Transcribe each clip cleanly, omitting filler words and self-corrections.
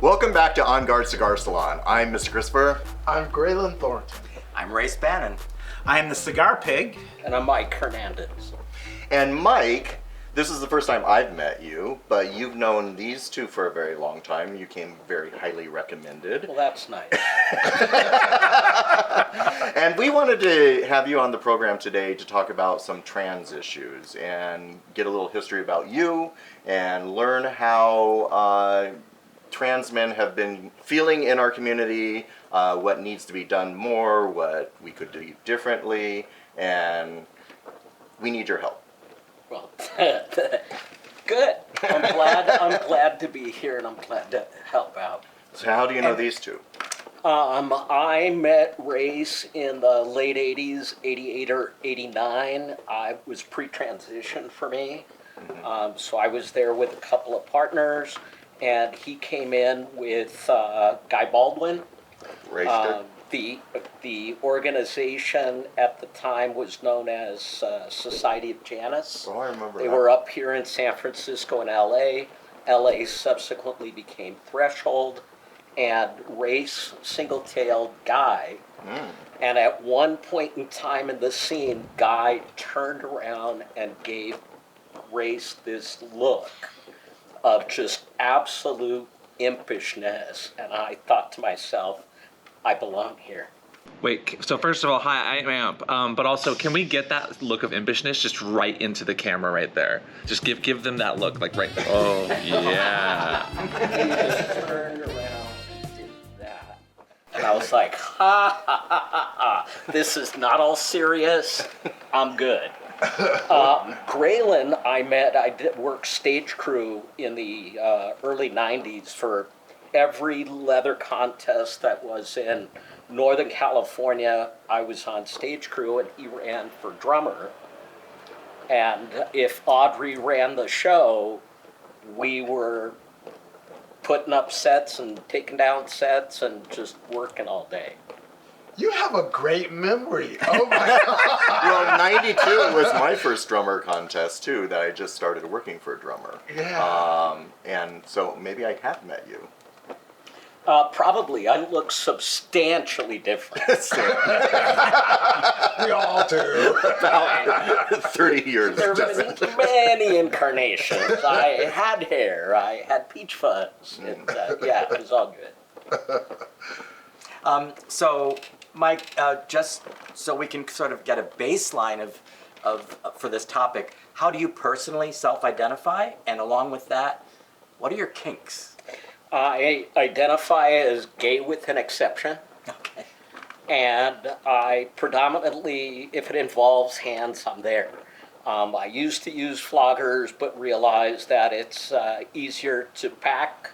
Welcome back to On Guard Cigar Salon. I'm Mr. Kristofer. I'm Graylin Thornton. I'm Bannon. I'm the Cigar Pig. And I'm Mike Hernandez. And Mike, this is the first time I've met you, but you've known these two for a very long time. You came very highly recommended. Well, that's nice. And we wanted to have you on the program today to talk about some trans issues and get a little history about you and learn how trans men have been feeling in our community, what needs to be done more, what we could do differently, and we need your help. Well, good. I'm glad to be here, and I'm glad to help out. So how do you know these two? I met Race in the late 80s, 88 or 89. I was pre-transition for me. So I was there with a couple of partners, and he came in with Guy Baldwin. The organization at the time was known as Society of Janus. Oh, I remember They that. were up here in San Francisco and LA. LA subsequently became Threshold, and Race single-tailed Guy. And at one point in time in the scene, Guy turned around and gave Race this look of just absolute impishness, and I thought to myself, I belong here. Wait, so first of all, hi, I'm Amp. But also, can we get that look of impishness just right into the camera right there? Just give them that look, like right there. Oh, yeah. He just turned around and did that. And I was like, ha, ha, ha, ha, ha. This is not all serious. I'm good. Graylin, I did work stage crew in the early 90s for every leather contest that was in Northern California. I was on stage crew, and he ran for drummer. And if Audrey ran the show, we were putting up sets and taking down sets and just working all day. You have a great memory. Oh my God. Well, 92 was my first drummer contest too, that I just started working for a drummer. Yeah. And so maybe I have met you. Probably. I look substantially different. We all do. About 30 years. There have been many incarnations. I had hair. I had peach fuzz. And, yeah, it was all good. So, Mike, just so we can sort of get a baseline of for this topic, how do you personally self-identify? And along with that, what are your kinks? I identify as gay with an exception. Okay. And I predominantly, if it involves hands, I'm there. I used to use floggers, but realized that it's easier to pack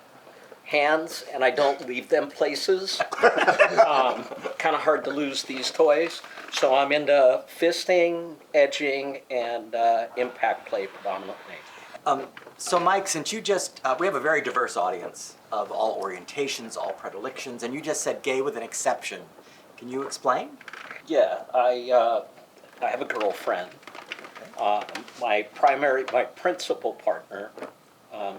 hands, and I don't leave them places. Kind of hard to lose these toys. So I'm into fisting, edging, and impact play predominantly. So, Mike, since you just, we have a very diverse audience of all orientations, all predilections, and you just said gay with an exception. Can you explain? Yeah, I have a girlfriend. My principal partner,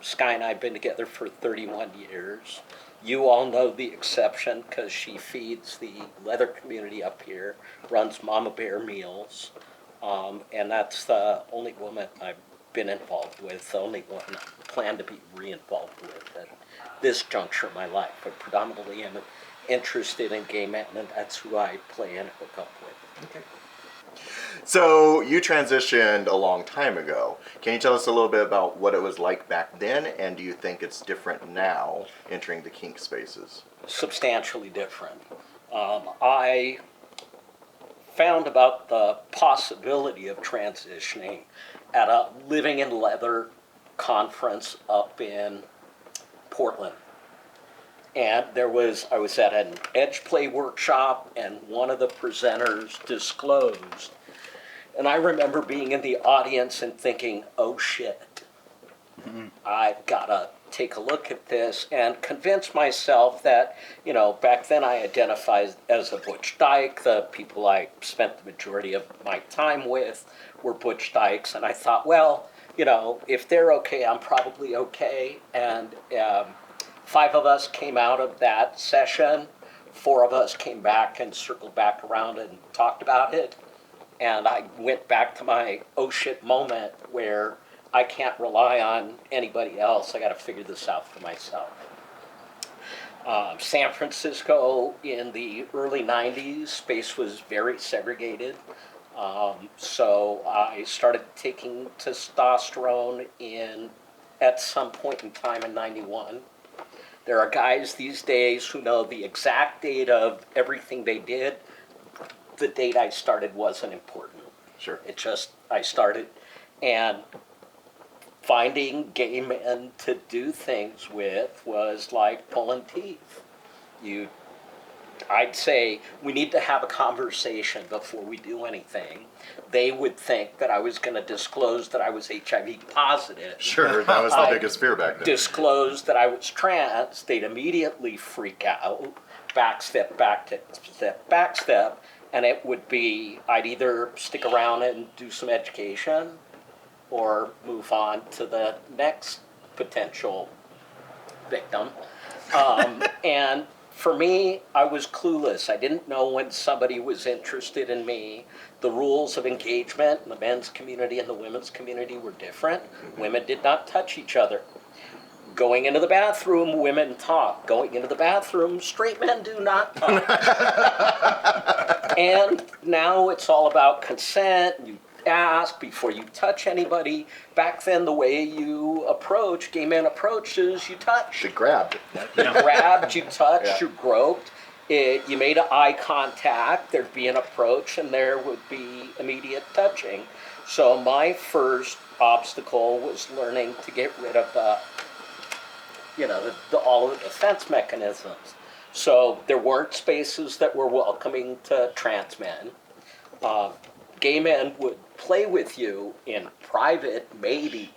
Sky, and I have been together for 31 years. You all know the exception because she feeds the leather community up here, runs Mama Bear meals, and that's the only woman I've been involved with, the only one I plan to be re-involved with at this juncture of my life. But predominantly am interested in gay men, and that's who I play and hook up with. Okay. So you transitioned a long time ago. Can you tell us a little bit about what it was like back then, and do you think it's different now entering the kink spaces? Substantially different. I found about the possibility of transitioning at a Living in Leather conference up in Portland. And I was at an edge play workshop, and one of the presenters disclosed. And I remember being in the audience and thinking, oh shit, I've got to take a look at this and convince myself that, back then I identified as a butch dyke. The people I spent the majority of my time with were butch dykes. And I thought, well, if they're okay, I'm probably okay. And 5 of us came out of that session. 4 of us came back and circled back around and talked about it. And I went back to my oh shit moment where I can't rely on anybody else. I got to figure this out for myself. San Francisco in the early 90s, space was very segregated. So I started taking testosterone at some point in time in 91. There are guys these days who know the exact date of everything they did. The date I started wasn't important. Sure. It just, I started, and finding gay men to do things with was like pulling teeth. I'd say we need to have a conversation before we do anything. They would think that I was going to disclose that I was HIV positive. Sure, that was the biggest fear back then. Disclose that I was trans, they'd immediately freak out, backstep, backstep, and it would be, I'd either stick around and do some education or move on to the next potential victim. And for me, I was clueless. I didn't know when somebody was interested in me. The rules of engagement in the men's community and the women's community were different. Women did not touch each other. Going into the bathroom, women talk. Going into the bathroom, straight men do not talk. And now it's all about consent. You ask before you touch anybody. Back then, the way you approach, gay men approach, is you touch. She grabbed. You grabbed, you touched, Yeah. you groped. You made eye contact, there'd be an approach, and there would be immediate touching. So my first obstacle was learning to get rid of all of the defense mechanisms. So there weren't spaces that were welcoming to trans men. Gay men would play with you in private, maybe,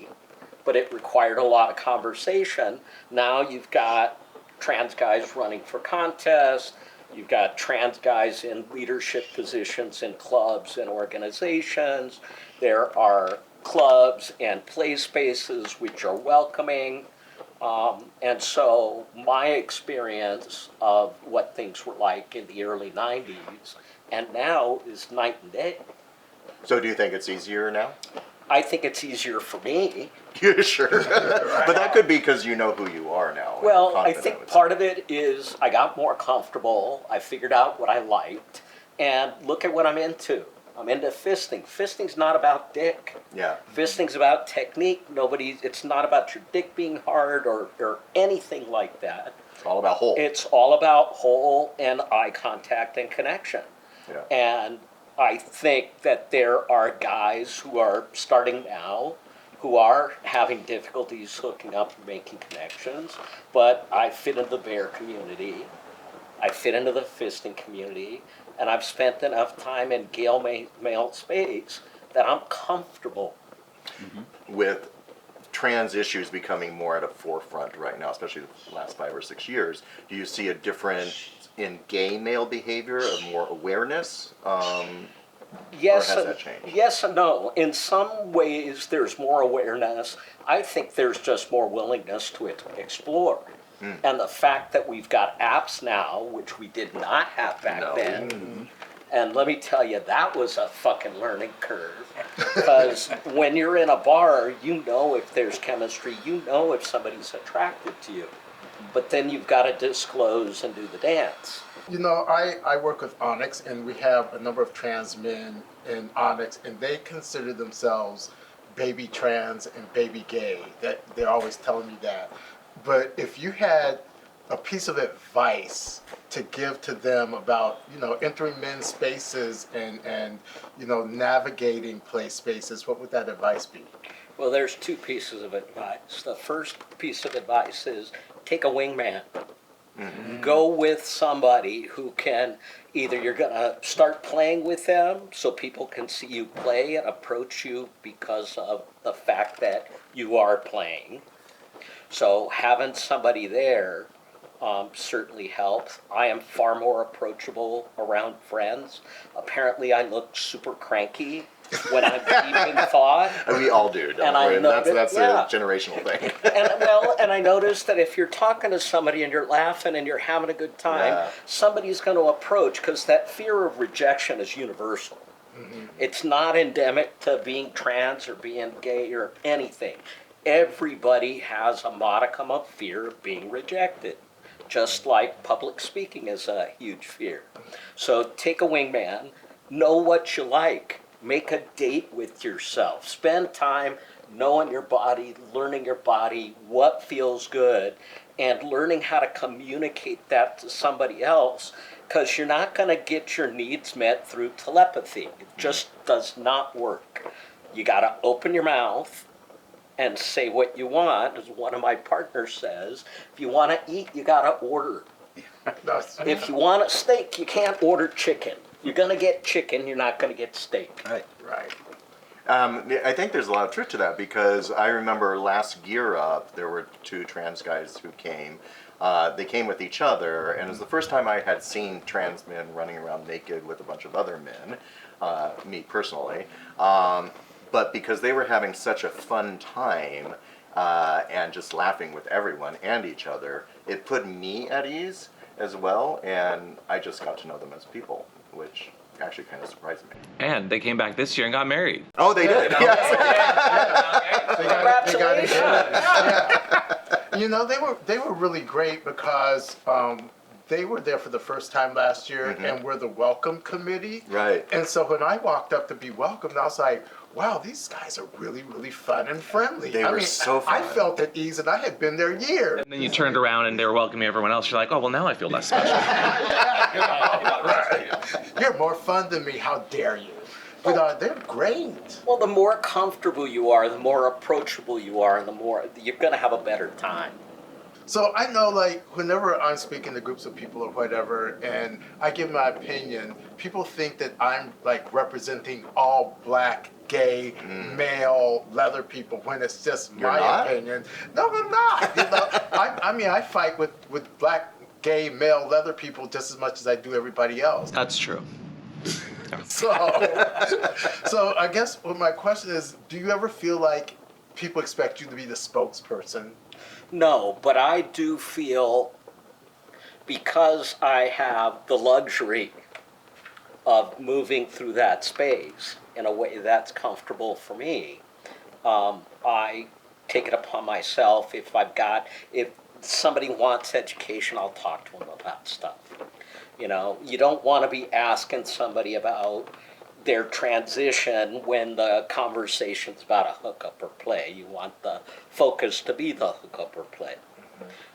but it required a lot of conversation. Now you've got trans guys running for contests, you've got trans guys in leadership positions in clubs and organizations. There are clubs and play spaces which are welcoming. And so my experience of what things were like in the early 90s and now is night and day. So do you think it's easier now? I think it's easier for me. Yeah, sure. But that could be because you know who you are now. and you're Well, I confident think with part of it is I got more comfortable. I figured out what I liked. And look at what I'm into. I'm into fisting. Fisting's not about dick. it. Yeah. Fisting's about technique. It's not about your dick being hard or anything like that. It's all about whole. It's all about whole and eye contact and connection. Yeah. And I think that there are guys who are starting now who are having difficulties hooking up and making connections, but I fit into the bear community, I fit into the fisting community, and I've spent enough time in gay male space that I'm comfortable. With trans issues becoming more at a forefront right now, especially the last 5 or 6 years, do you see a difference in gay male behavior, of more awareness? Yes, Or has and, that changed? yes and no. In some ways, there's more awareness. I think there's just more willingness to explore. And the fact that we've got apps now, which we did not have back No. then, and let me tell you, that was a fucking learning curve. Because when you're in a bar, you know if there's chemistry, you know if somebody's attracted to you. But then you've got to disclose and do the dance. You know, I work with Onyx, and we have a number of trans men in Onyx, and they consider themselves baby trans and baby gay. That they're always telling me that. But if you had a piece of advice to give to them about, entering men's spaces and navigating play spaces, what would that advice be? Well, there's 2 pieces of advice. The first piece of advice is take a wingman. Go with somebody who can, either you're going to start playing with them so people can see you play and approach you because of the fact that you are playing. So having somebody there certainly helps. I am far more approachable around friends. Apparently I look super cranky when I'm deep in thought. We all do, don't And I we? know That's that- a generational thing. And I noticed that if you're talking to somebody and you're laughing and you're having a good time, Yeah. somebody's going to approach, because that fear of rejection is universal. It's not endemic to being trans or being gay or anything. Everybody has a modicum of fear of being rejected, just like public speaking is a huge fear. So take a wingman, know what you like, make a date with yourself, spend time knowing your body, learning your body, what feels good, and learning how to communicate that to somebody else, because you're not going to get your needs met through telepathy. It just does not work. You got to open your mouth and say what you want. As one of my partners says, if you want to eat, you got to order. If you want a steak, you can't order chicken. You're going to get chicken, you're not going to get steak. Right. Right. I think there's a lot of truth to that, because I remember last Gear Up, there were two trans guys who came. They came with each other, and it was the first time I had seen trans men running around naked with a bunch of other men, me personally. But because they were having such a fun time and just laughing with everyone and each other, it put me at ease as well, and I just got to know them as people, which actually kind of surprised me. And they came back this year and got married. Oh, they did. Yes. They got engaged. Congratulations. You know, they were really great because they were there for the first time last year, and we're the welcome committee. Right. And so when I walked up to be welcomed, I was like, wow, these guys are really, really fun and friendly. They were so fun. I felt at ease, and I had been there years. And then you turned around and they were welcoming everyone else. You're like, oh, well, now I feel less special. You're more fun than me. How dare you? But they're great. Well, the more comfortable you are, the more approachable you are, and the more you're going to have a better time. So I know, like, whenever I'm speaking to groups of people or whatever, and I give my opinion, people think that I'm, like, representing all black, gay, male, leather people, when it's just You're my not? opinion. No, I'm not. You know, I mean, I fight with black, gay, male, leather people just as much as I do everybody else. That's true. So I guess what my question is, do you ever feel like people expect you to be the spokesperson? No, but I do feel, because I have the luxury of moving through that space in a way that's comfortable for me, I take it upon myself. If somebody wants education, I'll talk to them about stuff. You know, you don't want to be asking somebody about their transition when the conversation's about a hookup or play. You want the focus to be the hookup or play.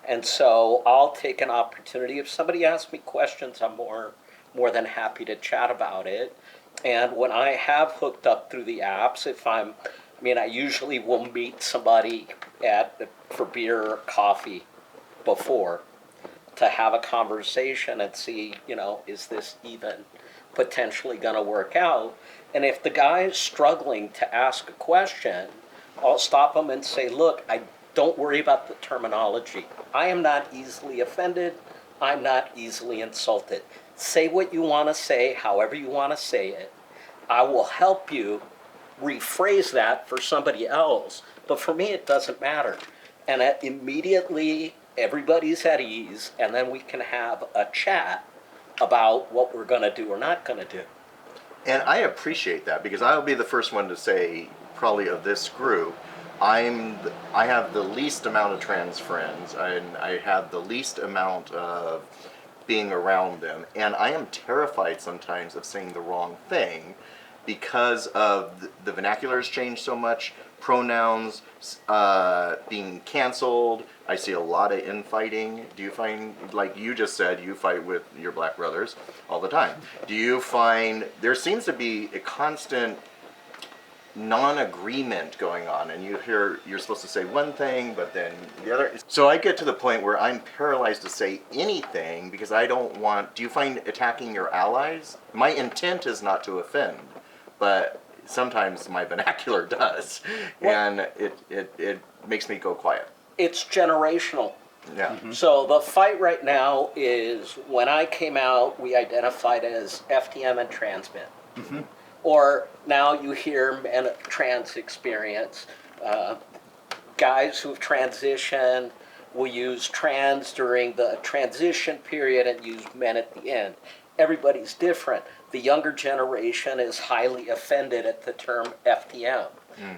And so I'll take an opportunity. If somebody asks me questions, I'm more than happy to chat about it. And when I have hooked up through the apps, I usually will meet somebody for beer or coffee before, to have a conversation and see, is this even potentially going to work out? And if the guy is struggling to ask a question, I'll stop him and say, look, don't worry about the terminology. I am not easily offended. I'm not easily insulted. Say what you want to say, however you want to say it. I will help you rephrase that for somebody else. But for me, it doesn't matter. And immediately, everybody's at ease, and then we can have a chat about what we're going to do or not going to do. And I appreciate that, because I'll be the first one to say, probably of this group, I have the least amount of trans friends, and I have the least amount of being around them, and I am terrified sometimes of saying the wrong thing because of the vernacular has changed so much, pronouns being canceled. I see a lot of infighting. Do you find, like you just said, you fight with your black brothers all the time. Do you find there seems to be a constant non-agreement going on, and you hear you're supposed to say one thing, but then the other. So I get to the point where I'm paralyzed to say anything because I don't want. Do you find attacking your allies? My intent is not to offend, but sometimes my vernacular does, and it makes me go quiet. It's generational. Yeah. So the fight right now is, when I came out, we identified as FDM and trans men. Or now you hear men of trans experience, guys who've transitioned will use trans during the transition period and use men at the end. Everybody's different. The younger generation is highly offended at the term FTM.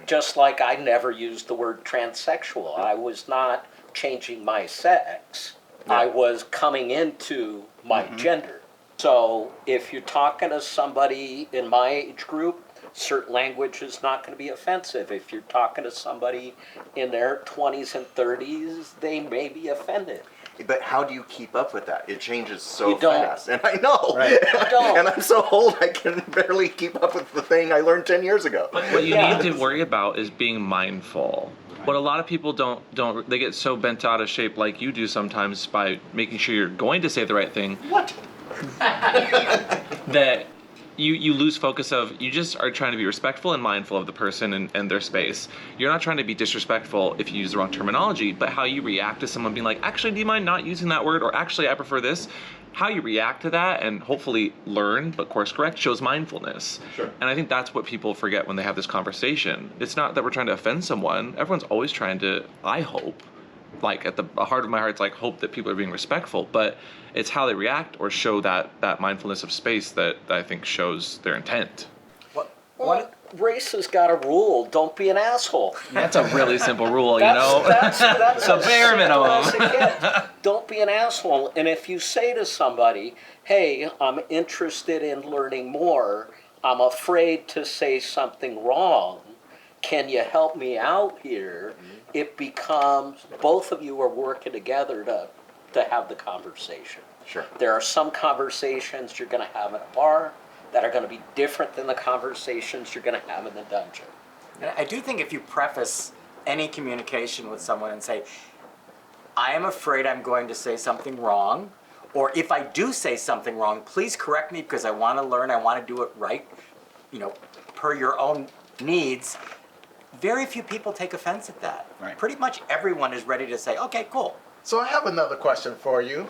Just like I never used the word transsexual. I was not changing my sex. I was coming into my gender. So if you're talking to somebody in my age group, certain language is not going to be offensive. If you're talking to somebody in their 20s and 30s, they may be offended. But how do you keep up with that? It changes so You don't. fast. And I know. Right. You don't. And I'm so old, I can barely keep up with the thing I learned 10 years ago. What you Yeah. need to worry about is being mindful. What a lot of people don't they get so bent out of shape like you do sometimes by making sure you're going to say the right thing. What? That you lose focus of, you just are trying to be respectful and mindful of the person and their space. You're not trying to be disrespectful if you use the wrong terminology, but how you react to someone being like, actually, do you mind not using that word? Or actually, I prefer this. How you react to that and hopefully learn, but course correct, shows mindfulness. Sure. And I think that's what people forget when they have this conversation. It's not that we're trying to offend someone. Everyone's always trying to, I hope, like at the heart of my heart, it's like hope that people are being respectful, but it's how they react or show that mindfulness of space that I think shows their intent. Well, race has got a rule. Don't be an asshole. That's a really simple rule, you know? That's The bare simple minimum. as it gets. Don't be an asshole. And if you say to somebody, hey, I'm interested in learning more, I'm afraid to say something wrong, can you help me out here? It becomes, both of you are working together to have the conversation. Sure. There are some conversations you're going to have in a bar that are going to be different than the conversations you're going to have in the dungeon. And I do think if you preface any communication with someone and say, I am afraid I'm going to say something wrong, or if I do say something wrong, please correct me because I want to learn, I want to do it right, per your own needs. Very few people take offense at that. Right. Pretty much everyone is ready to say, okay, cool. So I have another question for you.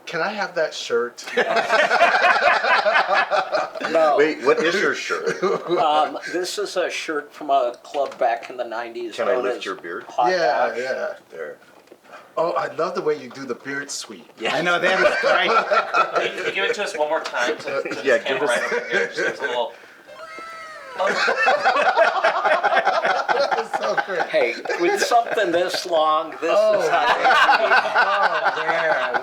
Can I have that shirt? No. Wait, what is your shirt? This is a shirt from a club back in the 90s. Can I known lift as your beard? Hot Yeah, Ash. yeah. There. Oh, I love the way you do the beard sweep. I know that is right. Can you give it to us one more time? Yeah, give us. over here. Just a little. That's so great. Hey, with something this long, this is how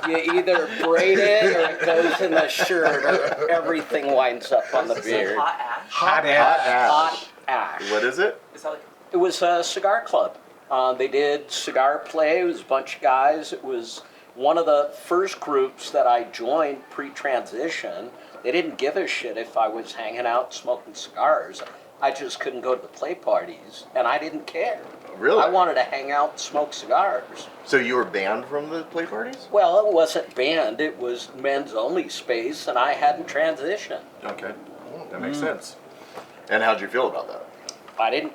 they do it. You either braid it or it goes in the shirt or everything winds up on the beard. Hot ash? Hot ass. Hot Ash. What is it? Is that like It was a cigar club. They did cigar play. It was a bunch of guys. It was one of the first groups that I joined pre-transition. They didn't give a shit if I was hanging out smoking cigars. I just couldn't go to the play parties, and I didn't care. Really? I wanted to hang out and smoke cigars. So you were banned from the play parties? Well, it wasn't banned. It was men's only space, and I hadn't transitioned. Okay. That makes sense. And how'd you feel about that?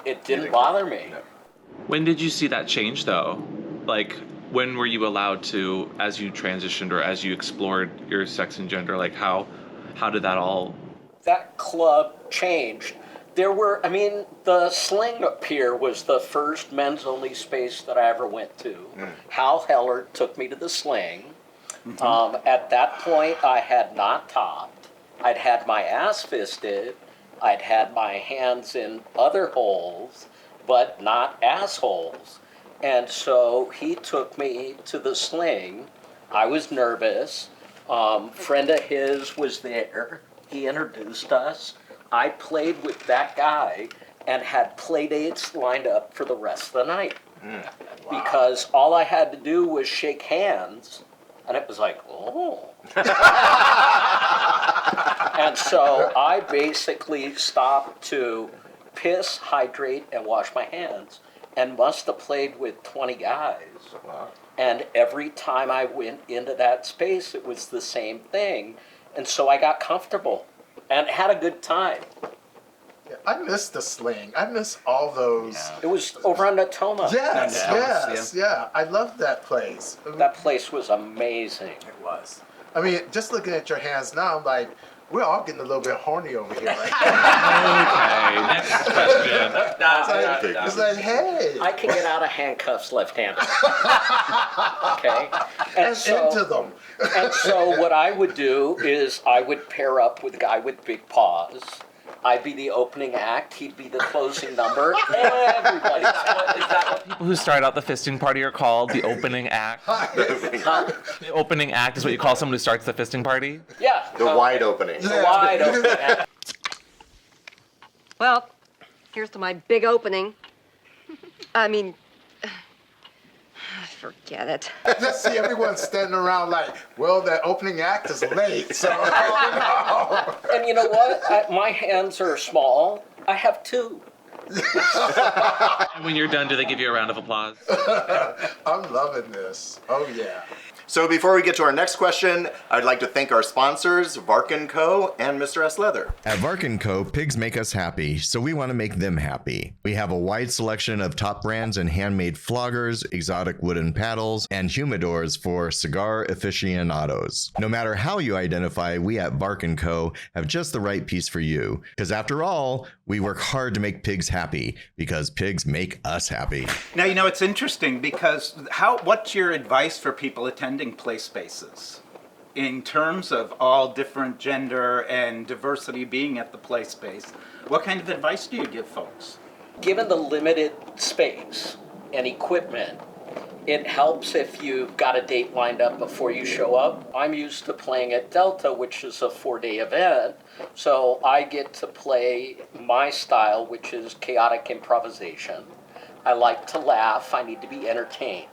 It didn't bother me. No. When did you see that change though? Like, when were you allowed to, as you transitioned or as you explored your sex and gender, like how did that all? That club changed. The Sling Pier was the first men's only space that I ever went to. Hal Heller took me to the Sling. At that point, I had not topped. I'd had my ass fisted. I'd had my hands in other holes, but not assholes. And so he took me to the Sling. I was nervous. Friend of his was there. He introduced us. I played with that guy and had play dates lined up for the rest of the night. Because all I had to do was shake hands, and it was like, oh. And so I basically stopped to piss, hydrate, and wash my hands, and must have played with 20 guys. Wow. And every time I went into that space, it was the same thing. And so I got comfortable and had a good time. Yeah, I miss the Sling. I miss all those. It was over on Natoma. Yes, yeah. I love that place. That place was amazing. it was? I mean, just looking at your hands now, I'm like, We're all getting a little bit horny over here, right? Okay, next question. It's like, hey, I can get out of handcuffs left-handed. Okay? and into them. And so what I would do is I would pair up with a guy with big paws. I'd be the opening act. He'd be the closing number. Everybody. Is that what People who start out the fisting party are called the opening act. Huh? The opening act is what you call someone who starts the fisting party. Yeah. The wide opening. The wide opening act. Well, here's to my big opening. I mean, forget it. Just see everyone standing around like, well, that opening act is late, so And you know what? My hands are small. I have two. And when you're done, do they give you a round of applause? I'm loving this. Oh yeah. So before we get to our next question, I'd like to thank our sponsors, Vark & Co. and Mr. S. Leather. At Vark & Co., pigs make us happy, so we want to make them happy. We have a wide selection of top brands and handmade floggers, exotic wooden paddles, and humidors for cigar aficionados. No matter how you identify, we at Vark & Co. have just the right piece for you. Because after all, we work hard to make pigs happy, because pigs make us happy. Now, it's interesting because what's your advice for people attending play spaces in terms of all different gender and diversity being at the play space? What kind of advice do you give folks? Given the limited space and equipment, it helps if you've got a date lined up before you show up. I'm used to playing at Delta, which is a 4-day event, so I get to play my style, which is chaotic improvisation. I like to laugh. I need to be entertained.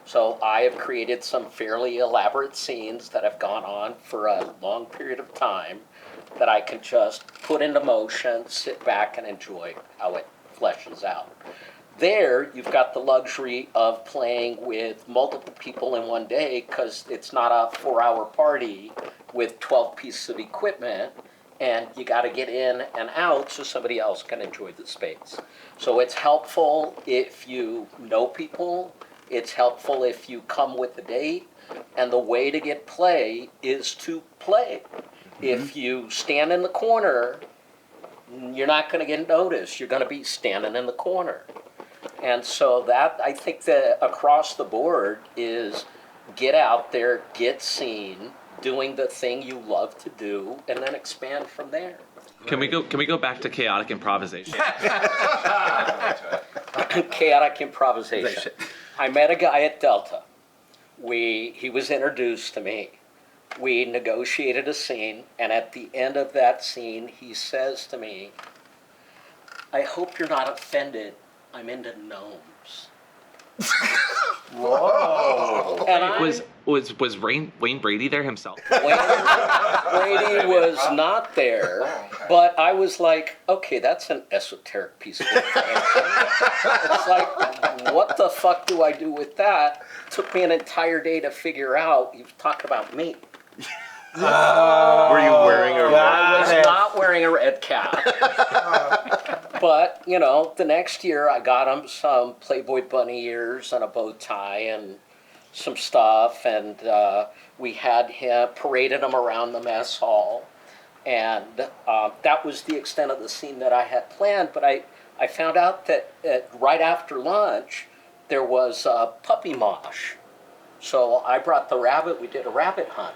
So I have created some fairly elaborate scenes that have gone on for a long period of time that I can just put into motion, sit back and enjoy how it fleshes out. There, you've got the luxury of playing with multiple people in one day because it's not a 4-hour party with 12 pieces of equipment, and you got to get in and out so somebody else can enjoy the space. So it's helpful if you know people. It's helpful if you come with a date, and the way to get play is to play. If you stand in the corner, you're not going to get noticed. You're going to be standing in the corner. And so that, I think that across the board is get out there, get seen, doing the thing you love to do, and then expand from there. Can we go back to chaotic improvisation? Chaotic improvisation. I met a guy at Delta. He was introduced to me. We negotiated a scene, and at the end of that scene, he says to me, "I hope you're not offended. I'm into gnomes." Whoa. And Was Wayne Brady there himself? Brady was not there, but I was like, okay, that's an esoteric piece of information. It's like, what the fuck do I do with that? Took me an entire day to figure out. You talk about me. Were you wearing a I was not wearing a red cap. But, the next year I got him some Playboy bunny ears and a bow tie and some stuff, and we had him, paraded him around the mess hall. And that was the extent of the scene that I had planned, but I found out that right after lunch, there was a puppy mosh. So I brought the rabbit, we did a rabbit hunt.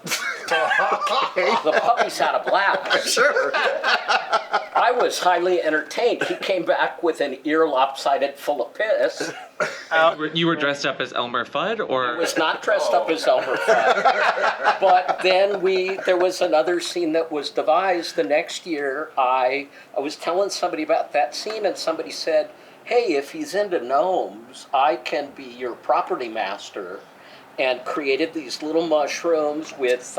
The puppies had a blast. Sure. I was highly entertained. He came back with an ear lopsided full of piss. You were dressed up as Elmer Fudd, or? I was not dressed up as Elmer Fudd. But then there was another scene that was devised. The next year, I was telling somebody about that scene, and somebody said, "Hey, if he's into gnomes, I can be your property master," and created these little mushrooms with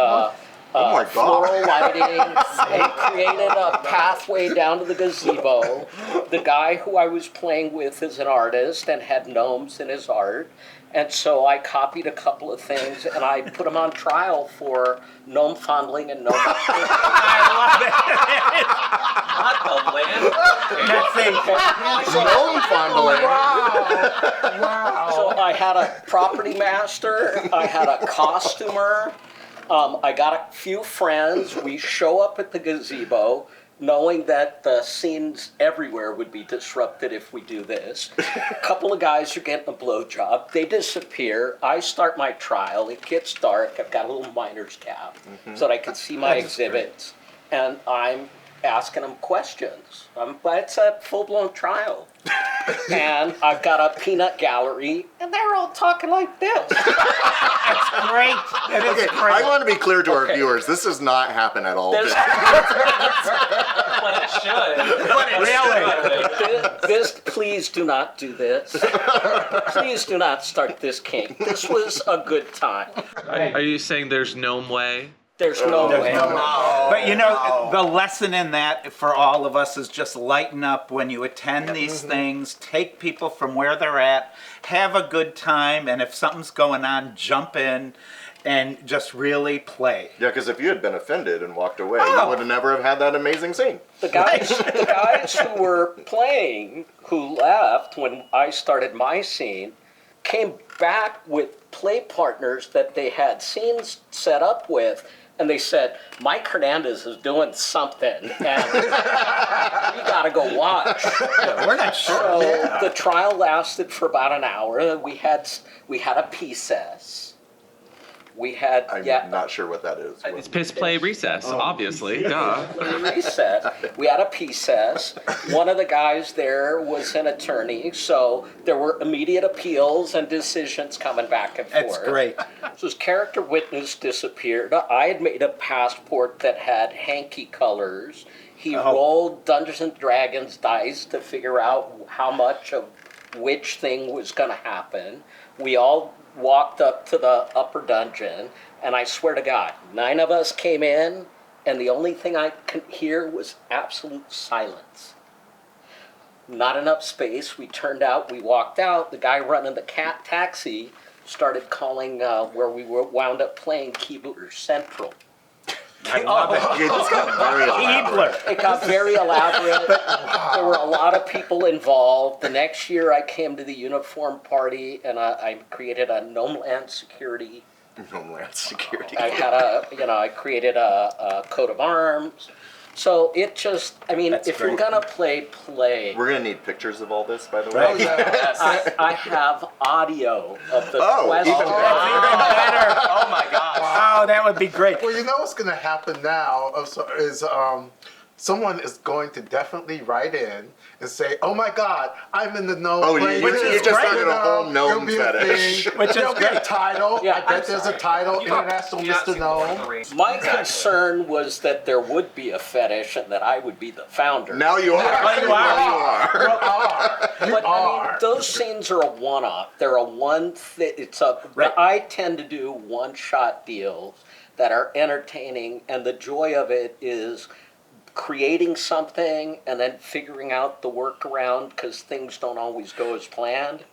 Oh my God. floral lighting, and created a pathway down to the gazebo. The guy who I was playing with is an artist and had gnomes in his art, and so I copied a couple of things and I put them on trial for gnome fondling and gnome. Gnome fondling. Wow. So I had a property master, I had a costumer, I got a few friends. We show up at the gazebo, knowing that the scenes everywhere would be disrupted if we do this. A couple of guys are getting a blowjob. They disappear. I start my trial. It gets dark. I've got a little miner's cap so that I can see my exhibits. And I'm asking them questions. But it's a full-blown trial. And I've got a peanut gallery, and they're all talking like this. That's great. That is Okay, great. I want to be clear to our Okay. viewers. This does not happen at all. There's- But it should. This, please do not do this. Please do not start this kink. This was a good time. Are you saying there's no way? There's no way. But you know, the lesson in that for all of us is just lighten up when you attend these things, take people from where they're at, have a good time, and if something's going on, jump in and just really play. Yeah, because if you had been offended and walked away, you would have never have had that amazing scene. The guys who were playing, who left when I started my scene, came back with play partners that they had scenes set up with, and they said, Mike Hernandez is doing something, and we gotta go watch. We're not sure. So the trial lasted for about an hour. We had a PSS. We had I'm not sure what that is. It's piss play recess, obviously. Duh. recess. We had a PSS. One of the guys there was an attorney, so there were immediate appeals and decisions coming back and forth. That's great. So his character witness disappeared. I had made a passport that had hanky colors. He rolled Dungeons and Dragons dice to figure out how much of which thing was going to happen. We all walked up to the upper dungeon, and I swear to God, 9 of us came in, and the only thing I could hear was absolute silence. Not enough space. We turned out, we walked out. The guy running the taxi started calling where we were wound up playing Keebler Central. I love it. Yeah, this got very elaborate. Keebler. It got very elaborate. There were a lot of people involved. The next year I came to the uniform party and I created a Homeland Security. Homeland Security. I created a coat of arms. So it just, That's if you're great. gonna play. We're going to need pictures of all this, by the way. Right. I have audio of the Oh, question. even Even better. Oh my gosh. Oh, that would be great. Well, you know what's going to happen now is someone is going to definitely write in and say, "Oh my God, I'm in the gnome." Oh, play you this." just started You know, a whole gnome it'll be a fetish. thing. Which is There'll be a great. title. Yeah, I bet there's a title, International Mr. Gnome. My concern was that there would be a fetish and that I would be the founder. Now you are. Now you are. But those scenes are a one-off. They're a Right. I tend to do one-shot deals that are entertaining, and the joy of it is creating something and then figuring out the workaround because things don't always go as planned.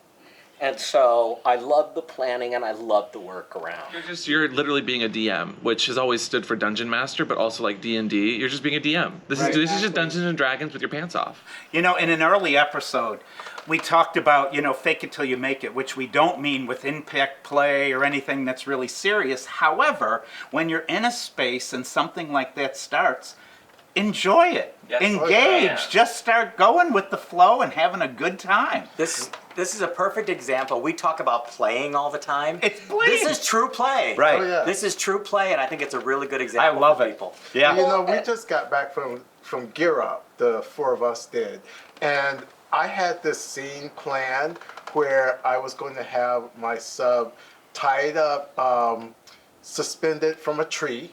And so I love the planning and I love the workaround. You're literally being a DM, which has always stood for Dungeon Master, but also like D&D. You're just being a DM. This is just Dungeons and Dragons with your pants off. You know, in an early episode, we talked about, fake it till you make it, which we don't mean with impact play or anything that's really serious. However, when you're in a space and something like that starts, enjoy it. Yes. Engage. Yeah. Just start going with the flow and having a good time. This is a perfect example. We talk about playing all the time. It's playing. This is true play. Right. Oh, yeah. This is true play, and I think it's a really good example I love for it. people. Yeah. You know, we just got back from Gear Up, the 4 of us did, and I had this scene planned where I was going to have my sub tied up, suspended from a tree.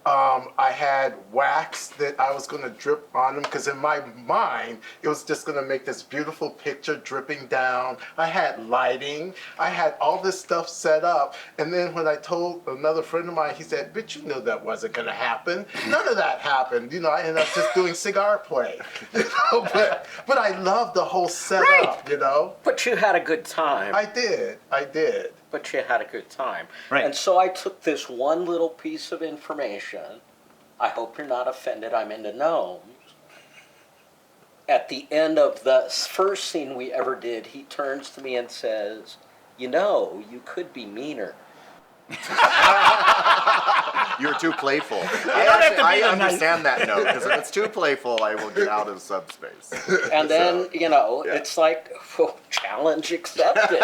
I had wax that I was going to drip on them because in my mind, it was just going to make this beautiful picture dripping down. I had lighting. I had all this stuff set up. And then when I told another friend of mine, he said, "But you knew that wasn't going to happen." None of that happened. I ended up just doing cigar play. But I loved the whole setup, But you had a good time. I did. But you had a good time. Right. And so I took this one little piece of information. I hope you're not offended. I'm into gnomes. At the end of the first scene we ever did, he turns to me and says, "You could be meaner." You're too playful. I understand that note, because if it's too playful, I will get out of subspace. And then, yeah. it's like, challenge accepted.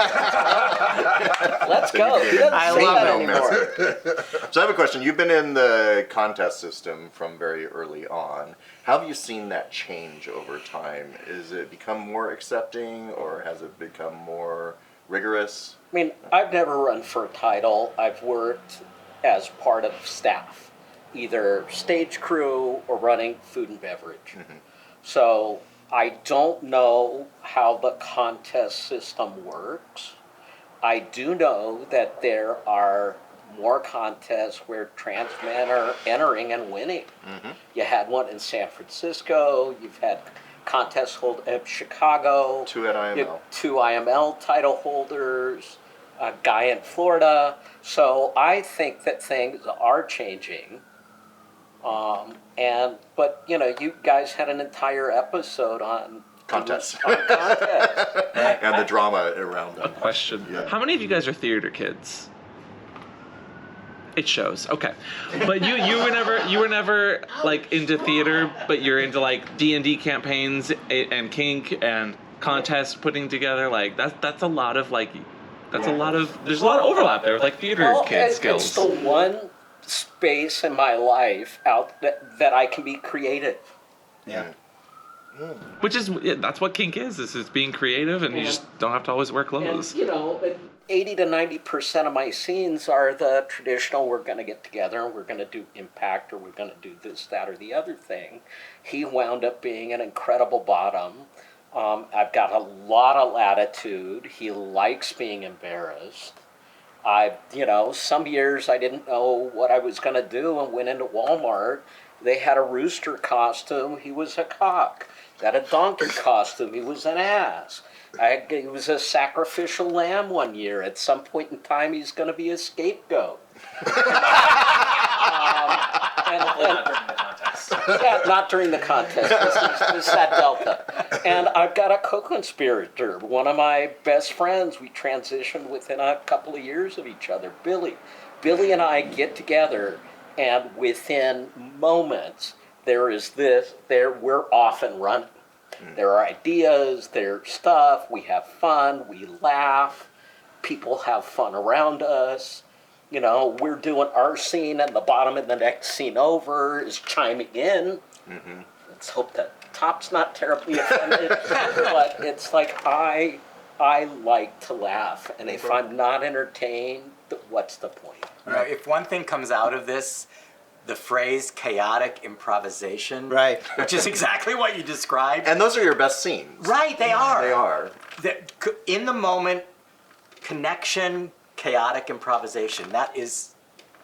Let's go. He doesn't I say love that it. anymore. So I have a question. You've been in the contest system from very early on. How have you seen that change over time? Is it become more accepting, or has it become more rigorous? I mean, I've never run for a title. I've worked as part of staff, either stage crew or running food and beverage. So I don't know how the contest system works. I do know that there are more contests where trans men are entering and winning. You had one in San Francisco, you've had contests held in Chicago. 2 at IML. 2 IML title holders, a guy in Florida. So I think that things are changing. But you guys had an entire episode on Contests. on contests. And the drama around them. Question. Yeah. How many of you guys are theater kids? It shows. Okay. But you were never like into theater, but you're into like D&D campaigns and kink and contests putting together. Like that's a lot of like there's a lot of overlap there with like theater kid skills. It's the one space in my life out that I can be creative. Yeah. Which is that's what kink is. This is being creative, and you just don't have to always wear clothes. And 80 to 90% of my scenes are the traditional, we're going to get together and we're going to do impact, or we're going to do this, that, or the other thing. He wound up being an incredible bottom. I've got a lot of latitude. He likes being embarrassed. Some years I didn't know what I was going to do and went into Walmart. They had a rooster costume. He was a cock. They had a donkey costume. He was an ass. He was a sacrificial lamb one year. At some point in time, he's going to be a scapegoat. Yeah, not during the contest. This is that Delta. And I've got a co-conspirator, one of my best friends. We transitioned within a couple of years of each other, Billy. Billy and I get together, and within moments, we're off and running. There are ideas, there's stuff, we have fun, we laugh, people have fun around us. We're doing our scene, and the bottom of the next scene over is chiming in. Let's hope that Top's not terribly offended. But it's like, I like to laugh, and if I'm not entertained, what's the point? If one thing comes out of this, the phrase chaotic improvisation, Right. which is exactly what you described. And those are your best scenes. Right, they are. They are. In the moment, connection, chaotic improvisation. That is,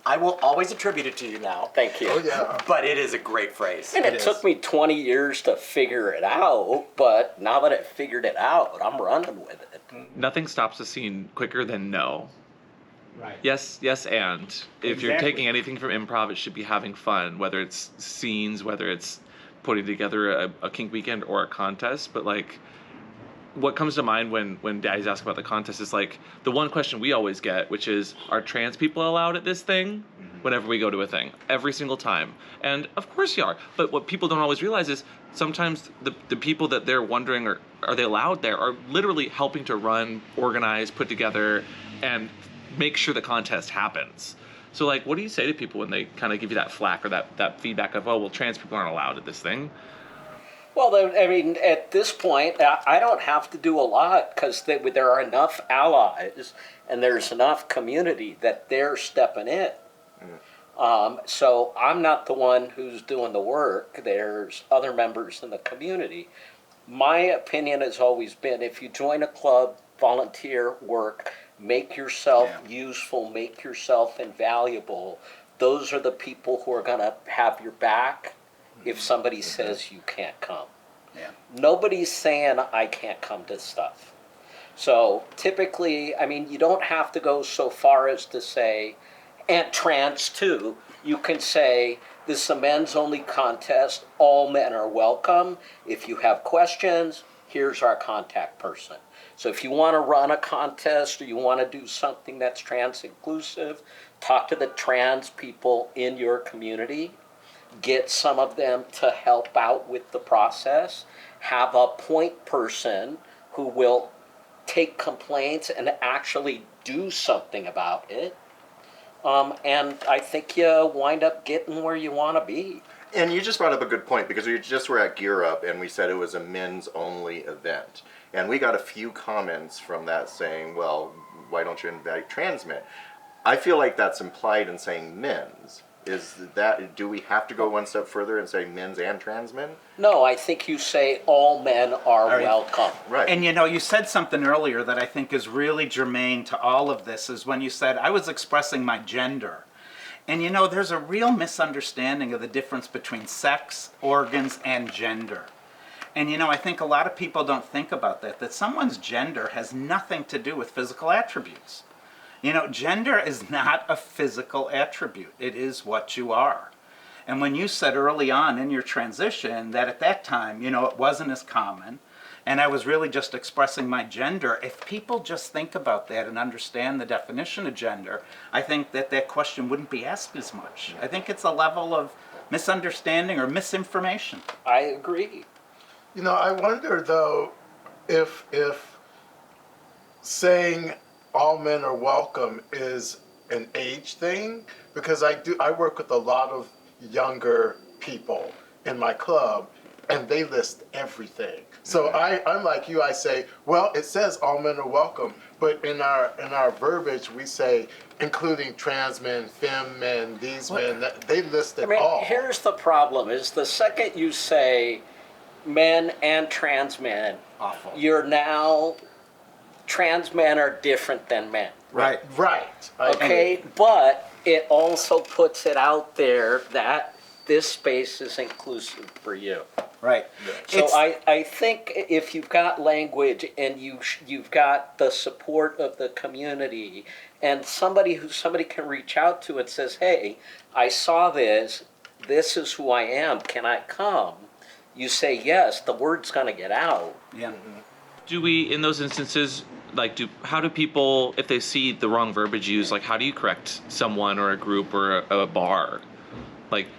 I will always attribute it to you now. Thank you. Oh, yeah. But it is a great phrase. And it took me 20 years to figure it out, but now that I figured it out, I'm running with it. Nothing stops a scene quicker than no. Right. Yes, and if you're Exactly. taking anything from improv, it should be having fun, whether it's scenes, whether it's putting together a kink weekend or a contest. But like, what comes to mind when Daddy's asked about the contest is like the one question we always get, which is, are trans people allowed at this thing? Whenever we go to a thing, every single time. And of course you are. But what people don't always realize is sometimes the people that they're wondering are they allowed there are literally helping to run, organize, put together, and make sure the contest happens. So like, what do you say to people when they kind of give you that flack or that feedback of, oh, well, trans people aren't allowed at this thing? Well, I mean, at this point, I don't have to do a lot because there are enough allies and there's enough community that they're stepping in. So I'm not the one who's doing the work. There's other members in the community. My opinion has always been, if you join a club, volunteer, work, make yourself useful, make yourself invaluable. Those are the people who are going to have your back if somebody says you can't come. Yeah. Nobody's saying I can't come to stuff. So typically, I mean, you don't have to go so far as to say, and trans too, you can say, this is a men's only contest, all men are welcome. If you have questions, here's our contact person. So if you want to run a contest or you want to do something that's trans inclusive, talk to the trans people in your community, get some of them to help out with the process, have a point person who will take complaints and actually do something about it. And I think you wind up getting where you want to be. And you just brought up a good point, because we just were at Gear Up and we said it was a men's only event. And we got a few comments from that saying, well, why don't you invite trans men? I feel like that's implied in saying men's. Is that, do we have to go one step further and say men's and trans men? No, I think you say all men are welcome. Right. And you said something earlier that I think is really germane to all of this, is when you said I was expressing my gender. And there's a real misunderstanding of the difference between sex, organs, and gender. And I think a lot of people don't think about that someone's gender has nothing to do with physical attributes. Gender is not a physical attribute. It is what you are. And when you said early on in your transition that at that time, it wasn't as common, and I was really just expressing my gender, if people just think about that and understand the definition of gender, I think that question wouldn't be asked as much. I think it's a level of misunderstanding or misinformation. I agree. I wonder though if saying all men are welcome is an age thing, because I work with a lot of younger people in my club, and they list everything. So I'm like you, I say, well, it says all men are welcome, but in our verbiage we say including trans men, femme men, these men, they list it all. Here's the problem, is the second you say men and trans men, Awful. you're now, trans men are different than men. Right. Okay, but it also puts it out there that this space is inclusive for you. Right. So I think if you've got language and you've got the support of the community and somebody can reach out to and says, hey, I saw this is who I am, can I come? You say yes, the word's gonna get out. Yeah. Do we, in those instances, how do people, if they see the wrong verbiage used, how do you correct someone or a group or a bar?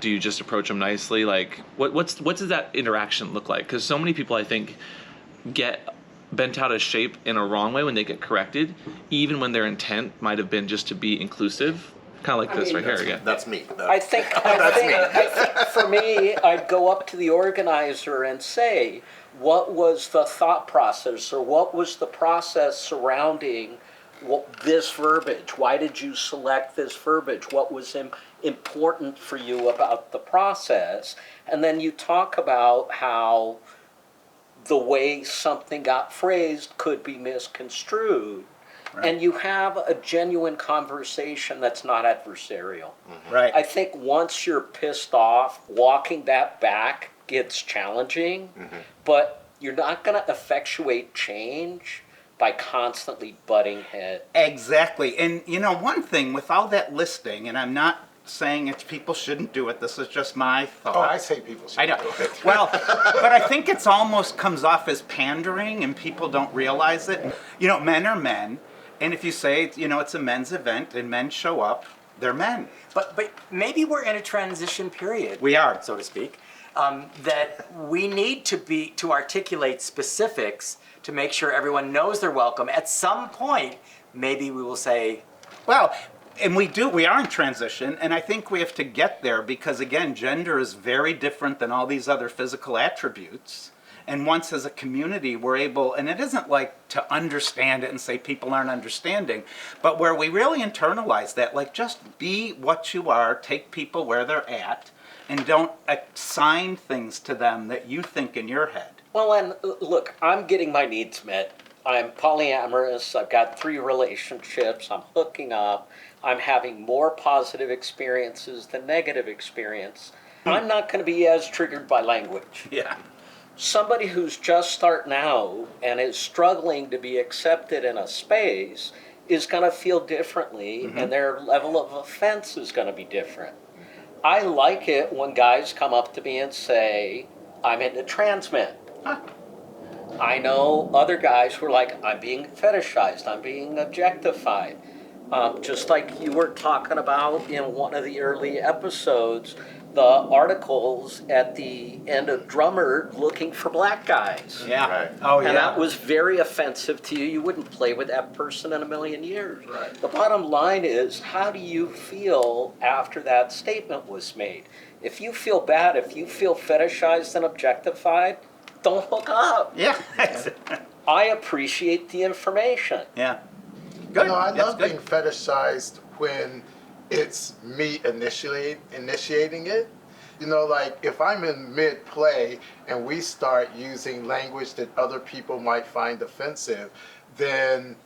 Do you just approach them nicely? What does that interaction look like? Because so many people, I think, get bent out of shape in a wrong way when they get corrected, even when their intent might have been just to be inclusive. Kind of like this right here again. That's me. I think for me, I'd go up to the organizer and say, what was the thought process, or what was the process surrounding this verbiage? Why did you select this verbiage? What was important for you about the process? And then you talk about how the way something got phrased could be misconstrued. Right. And you have a genuine conversation that's not adversarial. Mm-hmm. Right. I think once you're pissed off, walking that back gets challenging, but you're not going to effectuate change by constantly butting heads. Exactly. And one thing with all that listing, and I'm not saying people shouldn't do it, this is just my thought. Oh, I say people should. I know. Well, but I think it's almost comes off as pandering and people don't realize it. Men are men. And if you say, it's a men's event and men show up, they're men. But maybe we're in a transition period. We are. So to speak. That we need to articulate specifics to make sure everyone knows they're welcome. At some point, maybe we will say... Well, and we are in transition, and I think we have to get there because, again, gender is very different than all these other physical attributes. And once as a community we're able, and it isn't to understand it and say people aren't understanding, but where we really internalize that, just be what you are, take people where they're at, and don't assign things to them that you think in your head. Well, and look, I'm getting my needs met. I'm polyamorous, I've got 3 relationships, I'm hooking up, I'm having more positive experiences than negative experience. I'm not going to be as triggered by language. Yeah. Somebody who's just starting out and is struggling to be accepted in a space is going to feel differently, and their level of offense is going to be different. I like it when guys come up to me and say, I'm into trans men. I know other guys who are like, I'm being fetishized, I'm being objectified. Just like you were talking about in one of the early episodes, the articles at the end of Drummer looking for black guys. Yeah. Right. Oh, And yeah. that was very offensive to you. You wouldn't play with that person in a million years. Right. The bottom line is, how do you feel after that statement was made? If you feel bad, if you feel fetishized and objectified, don't hook up. Yeah. I appreciate the information. Yeah. Good. No, I That's love good. being fetishized when it's me initiating it. You know, like if I'm in mid-play and we start using language that other people might find offensive, then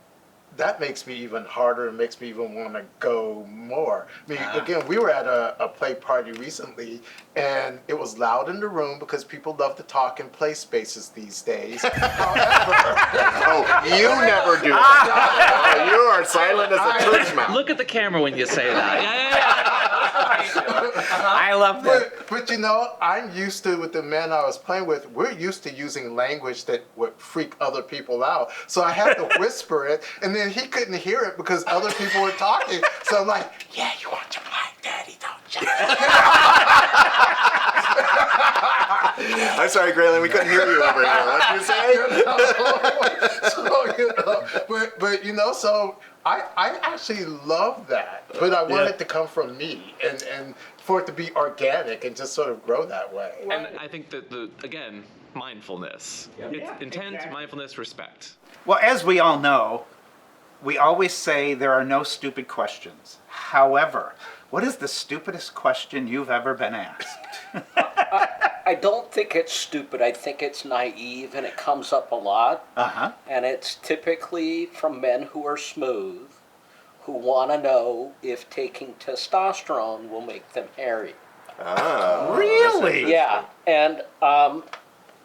that makes me even harder and makes me even want to go more. I mean, again, we were at a play party recently, and it was loud in the room because people love to talk in play spaces these days. However, Oh, you never do that. Oh, you are silent as a church mouse. Look at the camera when you say that. Yeah. I love that. but you know, I'm used to, with the men I was playing with, we're used to using language that would freak other people out. So I had to whisper it, and then he couldn't hear it because other people were talking. So I'm like, yeah, you want your black daddy, don't you? I'm sorry, Graylin, we couldn't hear you over here. What did you say? So, you know, but you know, so I actually love that, but I want it to come from me and for it to be organic and just sort of grow that way. And I think that again, mindfulness. It's intent, mindfulness, respect. Well, as we all know, we always say there are no stupid questions. However, what is the stupidest question you've ever been asked? I don't think it's stupid. I think it's naive, and it comes up a lot. Uh-huh. And it's typically from men who are smooth, who want to know if taking testosterone will make them hairy. Oh, Really? Yeah, and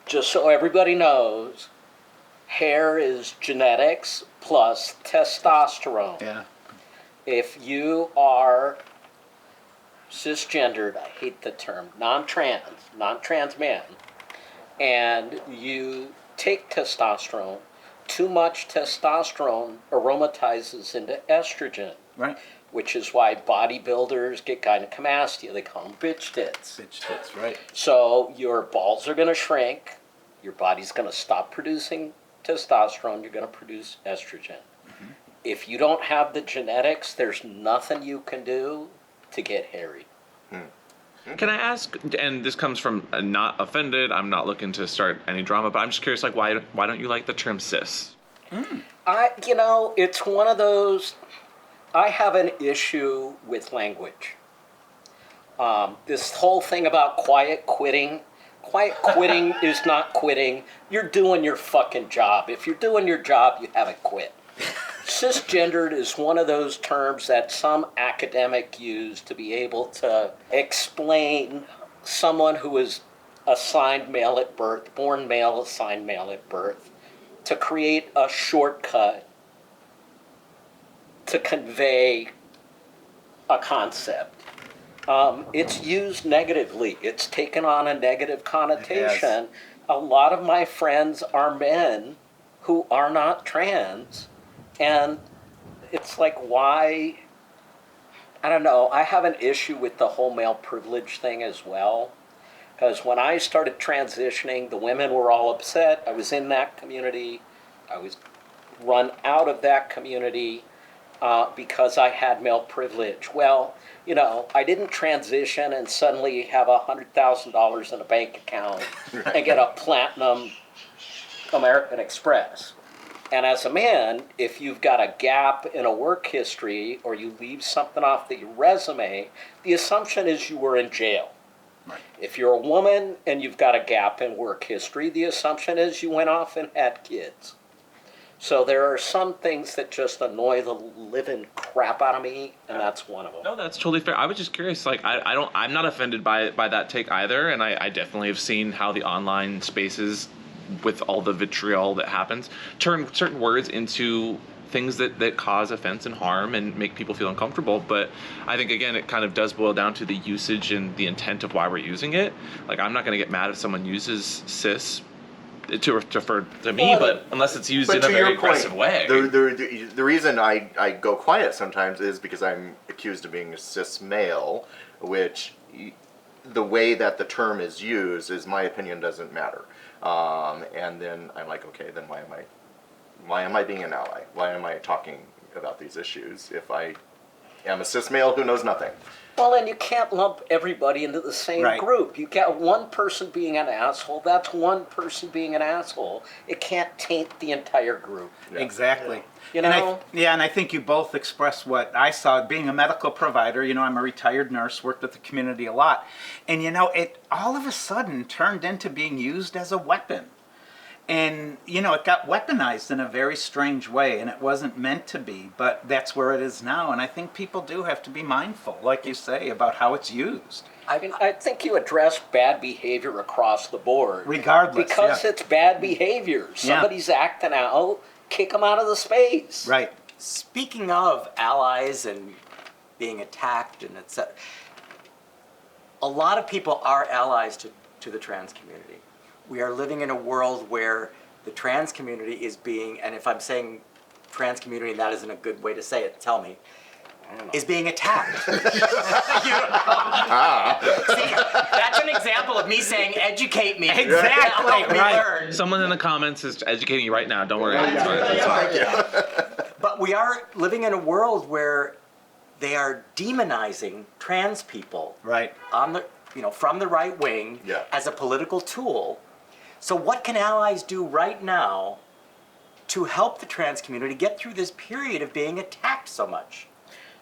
just so everybody knows, hair is genetics plus testosterone. Yeah. If you are cisgendered, I hate the term, non-trans man, and you take testosterone, too much testosterone aromatizes into estrogen, Right. which is why bodybuilders get gynecomastia. They call them bitch tits. Bitch tits, right. So your balls are going to shrink, your body's going to stop producing testosterone, you're going to produce estrogen. If you don't have the genetics, there's nothing you can do to get hairy. Can I ask, and this comes from not offended, I'm not looking to start any drama, but I'm just curious, like, why don't you like the term cis? It's one of those, I have an issue with language. This whole thing about quiet quitting is not quitting. You're doing your fucking job. If you're doing your job, you haven't quit. Cisgendered is one of those terms that some academic use to be able to explain someone who is assigned male at birth, born male, assigned male at birth, to create a shortcut to convey a concept. It's used negatively. It's taken on a negative connotation. A lot of my friends are men who are not trans. And it's like, why? I don't know. I have an issue with the whole male privilege thing as well. Because when I started transitioning, the women were all upset. I was in that community. I was run out of that community because I had male privilege. Well, you know, I didn't transition and suddenly have $100,000 in a bank account and get a platinum American Express. And as a man, if you've got a gap in a work history or you leave something off the resume, the assumption is you were in jail. Right. If you're a woman and you've got a gap in work history, the assumption is you went off and had kids. So there are some things that just annoy the living crap out of me, and that's one of them. No, that's totally fair. I was just curious, like, I'm not offended by that take either, and I definitely have seen how the online spaces, with all the vitriol that happens, turn certain words into things that cause offense and harm and make people feel uncomfortable. But I think, again, it kind of does boil down to the usage and the intent of why we're using it. Like, I'm not going to get mad if someone uses cis to refer to me, but unless it's used in a very aggressive way. The reason I go quiet sometimes is because I'm accused of being a cis male, which the way that the term is used is my opinion doesn't matter. And then I'm like, okay, then why am I being an ally? Why am I talking about these issues if I am a cis male who knows nothing? Well, and you can't lump everybody into the same group. You got one person being an asshole, that's one person being an asshole. It can't taint the entire group. Yeah. Exactly. You know? And I think you both expressed what I saw. Being a medical provider, I'm a retired nurse, worked with the community a lot. And it all of a sudden turned into being used as a weapon. And, it got weaponized in a very strange way, and it wasn't meant to be, but that's where it is now. And I think people do have to be mindful, like you say, about how it's used. I think you address bad behavior across the board. Regardless, because it's bad behavior. Somebody's acting out, kick them out of the space. Right. Speaking of allies and being attacked and etc., a lot of people are allies to the trans community. We are living in a world where the trans community is being, and if I'm saying trans community, that isn't a good way to say it, tell me, is being attacked. See, that's an example of me saying, educate me. Exactly. Help me learn. Someone in the comments is educating you right now. Don't worry. But we are living in a world where they are demonizing trans people. Right. On the, from the right wing as a political tool. So what can allies do right now to help the trans community get through this period of being attacked so much?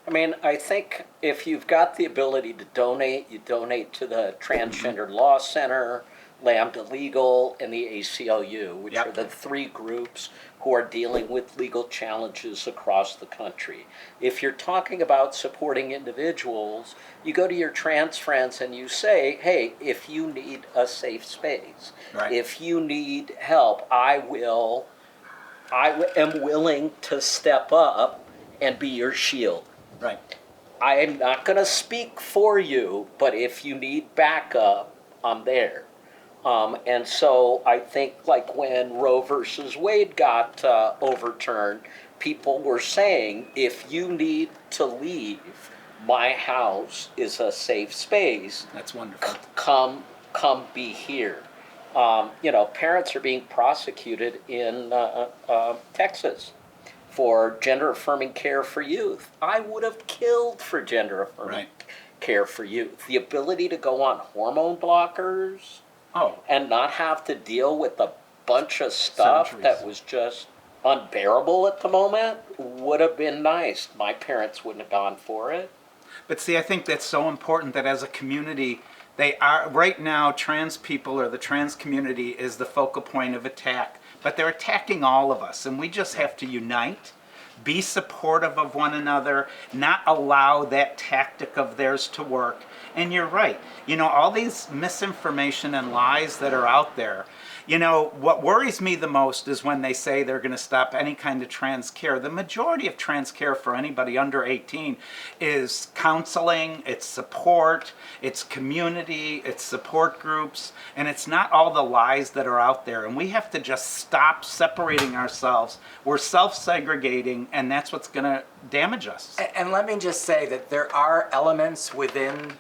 I mean, I think if you've got the ability to donate, you donate to the Transgender Law Center, Lambda Legal, and the ACLU, which are the three groups who are dealing with legal challenges across the country. If you're talking about supporting individuals, you go to your trans friends and you say, hey, if you need a safe space, if you need help, I am willing to step up and be your shield. Right. I am not going to speak for you, but if you need backup, I'm there. And so I think like when Roe versus Wade got overturned, people were saying, if you need to leave, my house is a safe space. That's wonderful. Come be here. Parents are being prosecuted in Texas for gender-affirming care for youth. I would have killed for gender-affirming care for youth. The ability to go on hormone blockers and not have to deal with a bunch of stuff that was just unbearable at the moment would have been nice. My parents wouldn't have gone for it. But see, I think that's so important that as a community, they are, right now, trans people or the trans community is the focal point of attack. But they're attacking all of us, and we just have to unite, be supportive of one another, not allow that tactic of theirs to work. And you're right, all these misinformation and lies that are out there, what worries me the most is when they say they're going to stop any kind of trans care. The majority of trans care for anybody under 18 is counseling, it's support, it's community, it's support groups, and it's not all the lies that are out there. And we have to just stop separating ourselves. We're self-segregating, and that's what's going to damage us. And let me just say that there are elements within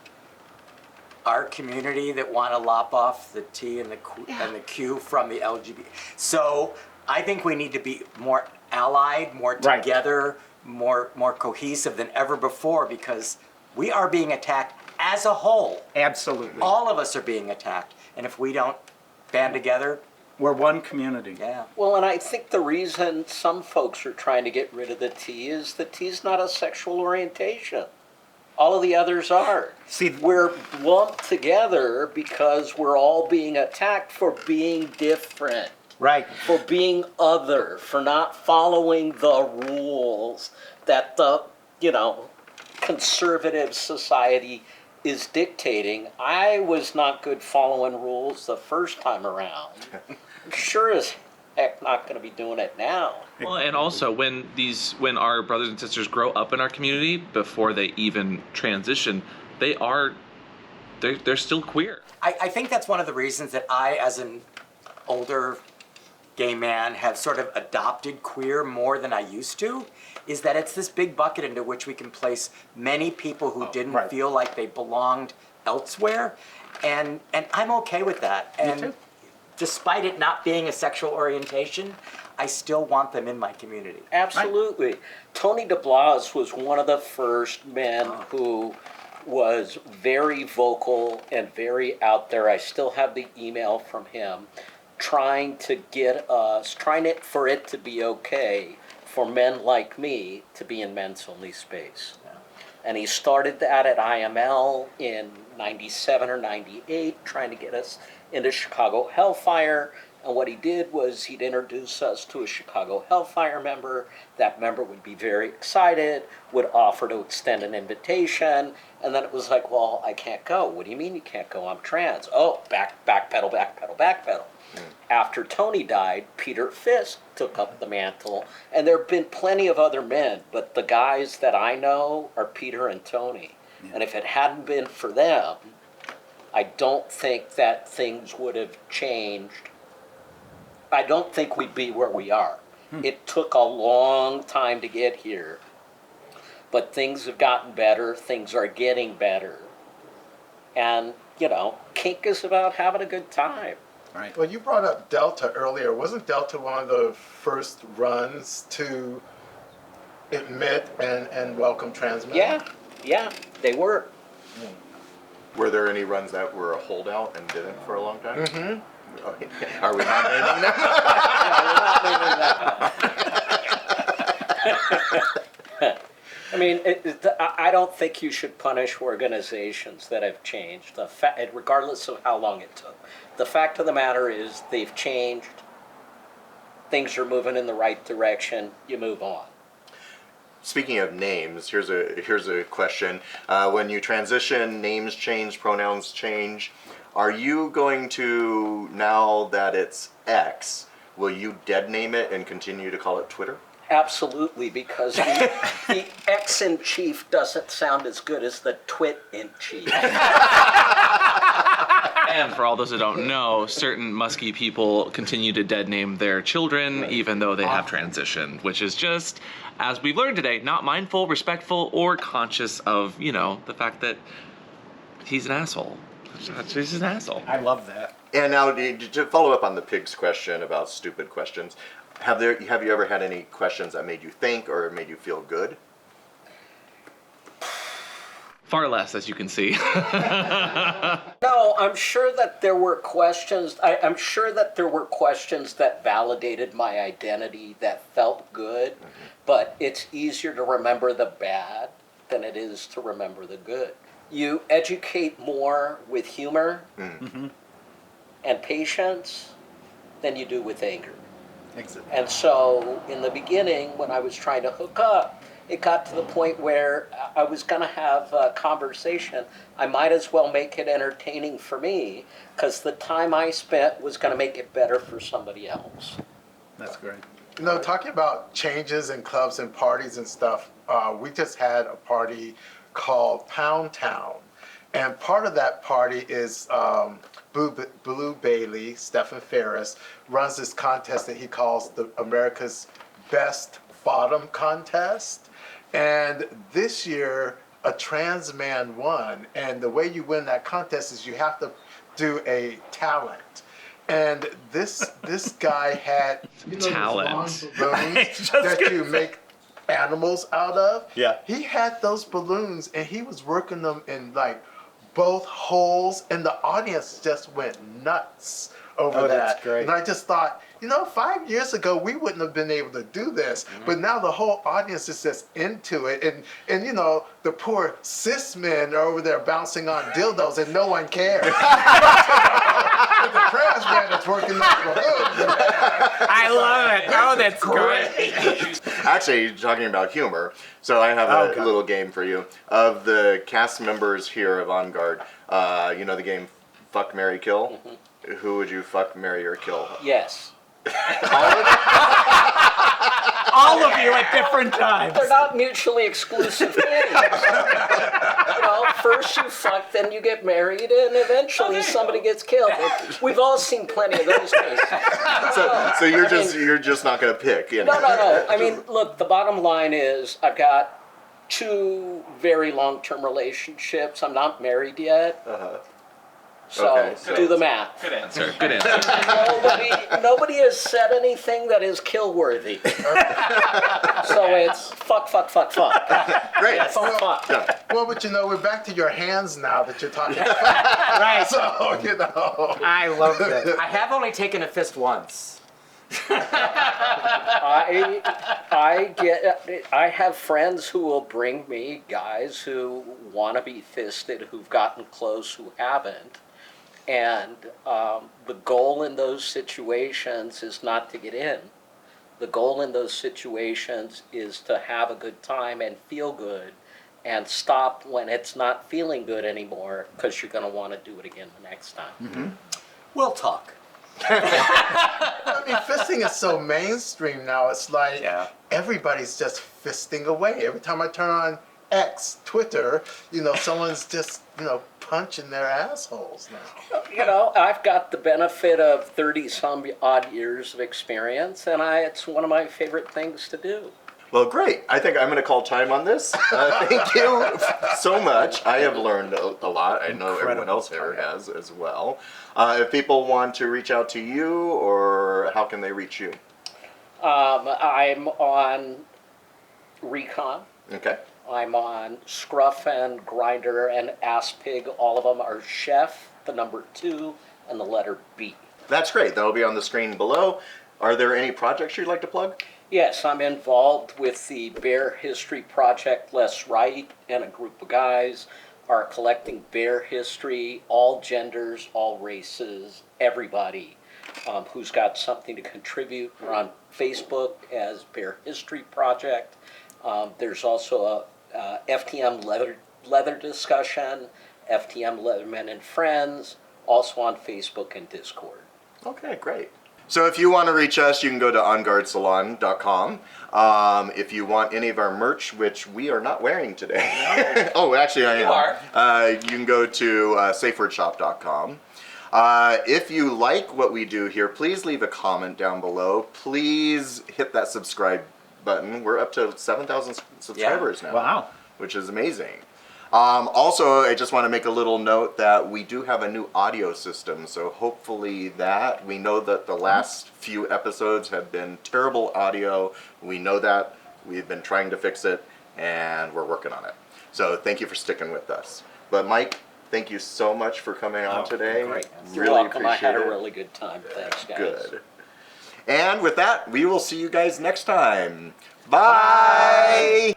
our community that want to lop off the T and the Q from the LGBT. So I think we need to be more allied, more together, more cohesive than ever before, because we are being attacked as a whole. Absolutely. All of us are being attacked. And if we don't band together, we're one community. Yeah. Well, and I think the reason some folks are trying to get rid of the T is the T's not a sexual orientation. All of the others are. See, we're lumped together because we're all being attacked for being different. Right. For being other, for not following the rules that the, conservative society is dictating. I was not good following rules the first time around. Sure as heck not going to be doing it now. Well, and also when our brothers and sisters grow up in our community before they even transition, they're still queer. I think that's one of the reasons that I, as an older gay man, have sort of adopted queer more than I used to, is that it's this big bucket into which we can place many people who didn't right. feel like they belonged elsewhere. And I'm okay with that. And despite it not being a sexual orientation, I still want them in my community. Absolutely. Tony DeBlas was one of the first men who was very vocal and very out there. I still have the email from him trying to get us, for it to be okay for men like me to be in men's only space. And he started that at IML in 97 or 98, trying to get us into Chicago Hellfire. And what he did was he'd introduce us to a Chicago Hellfire member. That member would be very excited, would offer to extend an invitation. And then it was like, well, I can't go. What do you mean you can't go? I'm trans. Oh, backpedal. After Tony died, Peter Fisk took up the mantle, and there have been plenty of other men, but the guys that I know are Peter and Tony. Yeah. And if it hadn't been for them, I don't think that things would have changed. I don't think we'd be where we are. It took a long time to get here, but things have gotten better, things are getting better. And, kink is about having a good time. Right. Well, you brought up Delta earlier. Wasn't Delta one of the first runs to admit and welcome trans men? Yeah, they were. Were there any runs that were a holdout and didn't for a long time? Mm-hmm. Are we not naming them? I mean, I don't think you should punish organizations that have changed, regardless of how long it took. The fact of the matter is they've changed. Things are moving in the right direction. You move on. Speaking of names, here's a question. When you transition, names change, pronouns change. Are you going to, now that it's X, will you dead name it and continue to call it Twitter? Absolutely, because the X in chief doesn't sound as good as the twit in chief. And for all those who don't know, certain musky people continue to dead name their children even though they have transitioned, which is just, as we've learned today, not mindful, respectful, or conscious of, the fact that he's an asshole. He's an asshole. I love that. And now, to follow up on the pig's question about stupid questions, have you ever had any questions that made you think or made you feel good? Far less, as you can see. No, I'm sure that there were questions. I'm sure that there were questions that validated my identity that felt good, but it's easier to remember the bad than it is to remember the good. You educate more with humor and patience than you do with anger. Exactly. And so in the beginning, when I was trying to hook up, it got to the point where I was going to have a conversation. I might as well make it entertaining for me, because the time I spent was going to make it better for somebody else. That's great. Talking about changes in clubs and parties and stuff, we just had a party called Pound Town. And part of that party is Blue Bailey, Stephen Ferris, runs this contest that he calls the America's Best Bottom Contest. And this year, a trans man won. And the way you win that contest is you have to do a talent. And this guy had Talent. those long balloons that you make animals out of. Yeah. He had those balloons and he was working them in like both holes, and the audience just went nuts over that. That's great. And I just thought, 5 years ago we wouldn't have been able to do this, but now the whole audience is just into it, and the poor cis men are over there bouncing on dildos and no one cares. But the trans man is working those balloons. I love it. Oh, that's great. Actually, talking about humor, so I have a little game for you. Of the cast members here of On Guard, the game Fuck, Marry, Kill? Who would you fuck, marry, or kill? Yes. Oh all of you at different times. They're not mutually exclusive things. First you fuck, then you get married, and eventually somebody gets killed. We've all seen plenty of those cases. So you're just not going to pick. You know? No. I mean, look, the bottom line is I've got 2 very long-term relationships. I'm not married yet. So Okay. do the math. Good answer. Good answer. Nobody has said anything that is kill-worthy. So it's fuck. Great. Fuck. Yeah. Well, but we're back to your hands now that you're talking about. Right. So, I love that. I have only taken a fist once. I have friends who will bring me guys who want to be fisted, who've gotten close, who haven't. And the goal in those situations is not to get in. The goal in those situations is to have a good time and feel good and stop when it's not feeling good anymore, because you're going to want to do it again the next time. Mm-hmm. We'll talk. I mean, fisting is so mainstream now. It's like Yeah. everybody's just fisting away. Every time I turn on X, Twitter, someone's just, punching their assholes now. I've got the benefit of 30-some odd years of experience, and it's one of my favorite things to do. Well, great. I think I'm going to call time on this. Thank you so much. I have learned a lot. I know everyone else here has as well. If people want to reach out to you, or how can they reach you? I'm on Recon. Okay. I'm on Scruff and Grinder and Ass Pig. All of them are Chef, the number 2, and the letter B. That's great. That'll be on the screen below. Are there any projects you'd like to plug? Yes, I'm involved with the Bear History Project. Les Wright and a group of guys are collecting bear history, all genders, all races, everybody who's got something to contribute. We're on Facebook as Bear History Project. There's also a FTM leather discussion, FTM Leathermen and Friends, also on Facebook and Discord. Okay, great. So if you want to reach us, you can go to onguardsalon.com. If you want any of our merch, which we are not wearing today. Oh, actually I am. You are. You can go to safewordshop.com. If you like what we do here, please leave a comment down below. Please hit that subscribe button. We're up to 7,000 subscribers now. Wow. Which is amazing. Also, I just want to make a little note that we do have a new audio system, so hopefully we know that the last few episodes have been terrible audio. We know that. We've been trying to fix it, and we're working on it. So thank you for sticking with us. But Mike, thank you so much for coming on today. great. You're Really welcome. I had a appreciate it. really good time. Thanks, guys. Good. And with that, we will see you guys next time. Bye.